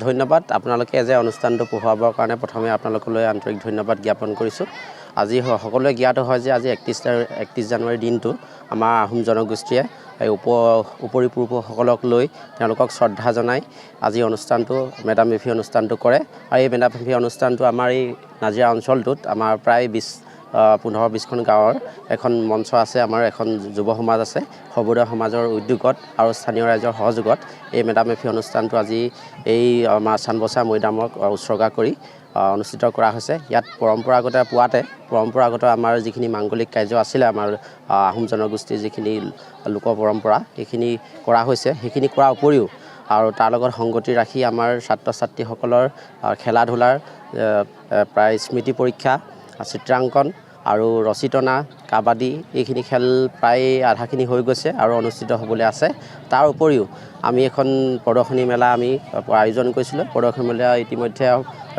ধন্যবাদ আপোনালোকে যে অনুষ্ঠানটো পঢ়োৱাবৰ কাৰণে প্ৰথমে আপোনালোকলৈ আন্তৰিক ধন্যবাদ জ্ঞাপন কৰিছোঁ। আজি সকলোৱে জ্ঞাত হয় যে আজি 31 জানুৱাৰী দিনটো আমাৰ আহোম জনগোষ্ঠীয়ে উপৰি পূৰ্বসকলক লৈ তেওঁলোকক শ্ৰদ্ধা জনাই আজি অনুষ্ঠানটো মেডাম মেফি অনুষ্ঠানটো কৰে। আৰু এই মেডাম মেফি অনুষ্ঠানটো আমাৰ এই নাজিৰা অঞ্চলটোত আমাৰ প্ৰায় 15-20খন গাঁৱৰ এখন মঞ্চ আছে, আমাৰ এখন যুৱ সমাজ আছে, সৰ্বোদয় সমাজৰ উদ্যোগত আৰু স্থানীয় ৰাইজৰ সহযোগত এই মেডাম মেফি অনুষ্ঠানটো আজি এই আমাৰ চানবছা মৈদামক উৎসৰ্গা কৰি অনুষ্ঠিত কৰা হৈছে। ইয়াত পৰম্পৰাগত আমাৰ যিখিনি মাংগলিক কাৰ্য আছিলে আমাৰ আহোম জনগোষ্ঠীৰ যিখিনি লোক পৰম্পৰা সেইখিনি কৰা হৈছে। সেইখিনি কৰাৰ উপৰিও আৰু তাৰ লগত সংগতি ৰাখি আমাৰ ছাত্ৰ ছাত্ৰীসকলৰ খেলা ধূলাৰ প্ৰায় স্মৃতি পৰীক্ষা, চিত্ৰাংকন আৰু ৰচিতনা, কাবাডী এইখিনি খেল প্ৰায় আধাখিনি হৈ গৈছে আৰু অনুষ্ঠিত হ'বলৈ আছে। তাৰ উপৰিও আমি এখন প্ৰদৰ্শনী মেলা আমি আয়োজন কৰিছিলোঁ। প্ৰদৰ্শনী মেলা ইতিমধ্যে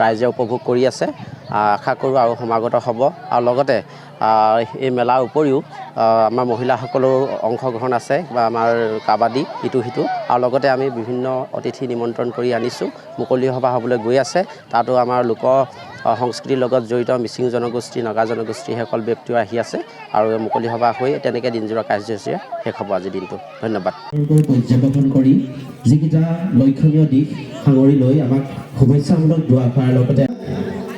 ৰাইজে উপভোগ কৰি আছে। আশা কৰোঁ আৰু সমাগত হ'ব। আৰু লগতে এই মেলাৰ উপৰিও আমাৰ মহিলাসকলৰ অংশগ্ৰহণ আছে বা আমাৰ কাবাডী ইটো সিটো, আৰু লগতে আমি বিভিন্ন অতিথি নিমন্ত্ৰণ কৰি আনিছোঁ। মুকলি সভা হ'বলৈ গৈ আছে। তাতো আমাৰ লোক সংস্কৃতিৰ লগত জড়িত মিচিং জনগোষ্ঠী, নগা জনগোষ্ঠী সকল ব্যক্তিও আহি আছে আৰু মুকলি সভা হৈ তেনেকৈ দিনজোৰা কাৰ্যসূচীৰে শেষ হ'ব আজি দিনটো। ধন্যবাদ। পৰ্যবেক্ষণ কৰি যিকেইটা লক্ষণীয় দিশ সাঙুৰি লৈ আমাক শুভেচ্ছামূলক দুআষাৰৰ লগতে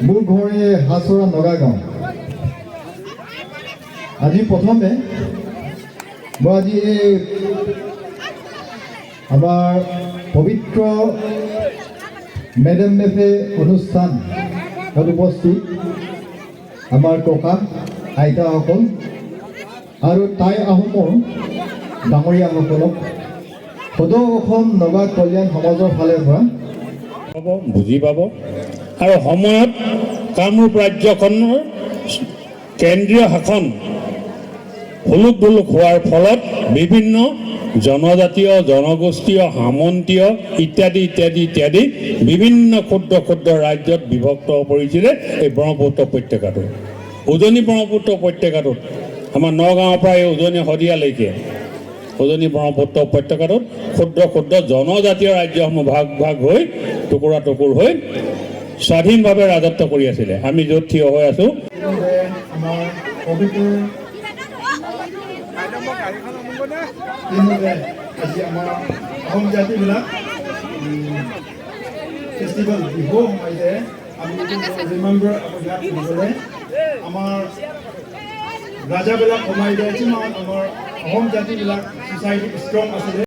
মোৰ ঘৰ হাছৰা নগাগাঁও। আজি প্ৰথমে মই আজি এই আমাৰ পবিত্ৰ মেডাম মেফে অনুষ্ঠান উপস্থিত আমাৰ ককা আইতাসকল আৰু টাই আহোমৰ ডাঙৰীয়াসকলক সদৌ অসম নগা কল্যাণ সমাজৰ ফালৰ পৰা বুজি পাব। আৰু সময়ত কামৰূপ ৰাজ্যখনৰ কেন্দ্ৰীয় শাসন হুলুক ধুলুক হোৱাৰ ফলত বিভিন্ন জনজাতীয়, জনগোষ্ঠীয়, সামন্তীয় ইত্যাদি বিভিন্ন ক্ষুদ্ৰ ৰাজ্যত বিভক্ত হৈ পৰিছিলে এই ব্ৰহ্মপুত্ৰ উপত্যকাটো। উজনি ব্ৰহ্মপুত্ৰ উপত্যকাটোত আমাৰ নগাঁৱৰ পৰা এই উজনি শদিয়ালৈকে উজনি ব্ৰহ্মপুত্ৰ উপত্যকাটোত ক্ষুদ্ৰ জনজাতীয় ৰাজ্যসমূহ ভাগ হৈ টুকুৰ হৈ স্বাধীনভাৱে ৰাজত্ব কৰি আছিলে। আমি য'ত থিয় হৈ আছোঁ আজি আমাৰ অসম জাতিবিলাক ফেষ্টিভেল বিহু সোমাইছে। আমি ৰিমেম্বাৰ দিবলৈ আমাৰ ৰাজাবিলাক সোমাই যায়, যিমান আমাৰ অসম জাতিবিলাক ছ'চাইটি ষ্ট্ৰং আছিলে।